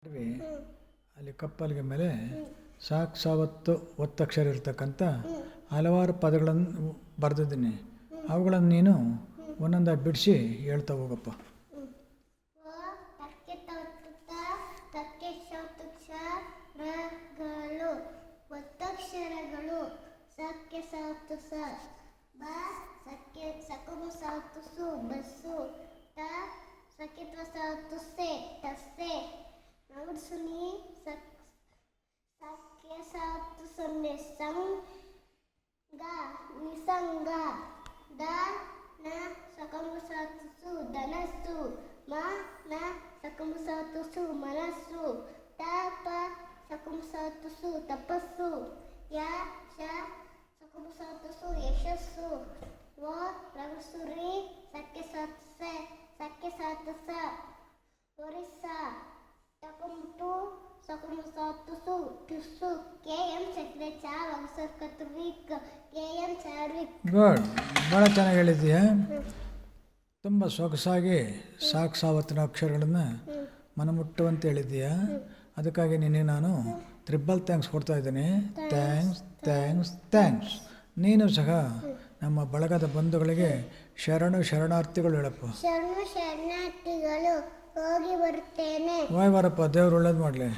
ಅಲ್ಲಿ ಕಪ್ಪಲಿಗೆ ಮೇಲೆ ಸಾಕ್ ಸಾವತ್ತು ಒತ್ತಕ್ಷರ ಇರ್ತಕ್ಕಂಥ ಹಲವಾರು ಪದಗಳನ್ನು ಬರೆದಿದ್ದೀನಿ. ಅವುಗಳನ್ನು ನೀನು ಒಂದೊಂದಾಗಿ ಬಿಡಿಸಿ ಹೇಳ್ತಾ ಹೋಗಪ್ಪ. ಒತ್ತಕ್ಷರಗಳು ಸಕ್ಕೆ ಸಾತು ಸ ಬ ಸಕ್ಕೆ ಸಕುಬು ಸಾತು ಸು ಬಸ್ಸು ಟ ಸಕಿತ್ವ ಸಾತು ಸೆ ಟಸ್ಸೆ ನಗುಡ್ಸುನಿ ಸಕ್ಕೆ ಸಾತು ಸೊನ್ನೆ ಸಂಗ ನಿಸಂಗ ದ ನ ಸಕಂಬು ಸಾತು ಸು ಧನಸ್ಸು ಮ ನ ಸಕಂಬು ಸಾತು ಸು ಮನಸ್ಸು ಟ ಪ ಸಕಂಬು ಸಾತು ಸು ತಪಸ್ಸು ಯ ಶ ಸಕಂಬು ಸಾತು ಸು ಯಶಸ್ಸು ವ ರಘುಸುರಿ ಸಕ್ಕೆ ಸಾತು ಸೆ ಸಕ್ಕೆ ಸಾತು ಸ ಒರಿಸ್ಸಾ ತಕಂಟು ಸಕಂಬು ಸಾತು ಸು ಟುಸ್ಸು ಕೆ ಎಂ ಸೆಕ್ರೆಚ ವಗಸರ್ ಕತ್ವಿಕ್ ಕೆ ಎಂ ಚಾರ್ವಿಕ್. ಗುಡ್, ಭಾಳ ಚೆನ್ನಾಗಿ ಹೇಳಿದ್ದೀಯ. ತುಂಬ ಸೊಗಸಾಗಿ ಸಾಕು ಸಾವತ್ತಿನ ಅಕ್ಷರಗಳನ್ನು ಮನಮುಟ್ಟುವಂತೆ ಹೇಳಿದ್ದೀಯ. ಅದಕ್ಕಾಗಿ ನಿನಗೆ ನಾನು ತ್ರಿಬಲ್ ಥ್ಯಾಂಕ್ಸ್ ಕೊಡ್ತಾ ಇದ್ದೀನಿ. Thanks thanks thanks. ನೀನು ಸಹ ನಮ್ಮ ಬಳಗದ ಬಂಧುಗಳಿಗೆ ಶರಣಾರ್ಥಿಗಳು ಹೇಳಪ್ಪ. ಶರಣಾರ್ಥಿಗಳು ಹೋಗಿ ಬರುತ್ತೇನೆ. ವಾಯ್ ಬರಪ್ಪ, ದೇವ್ರು ಒಳ್ಳೇದು ಮಾಡಲಿ.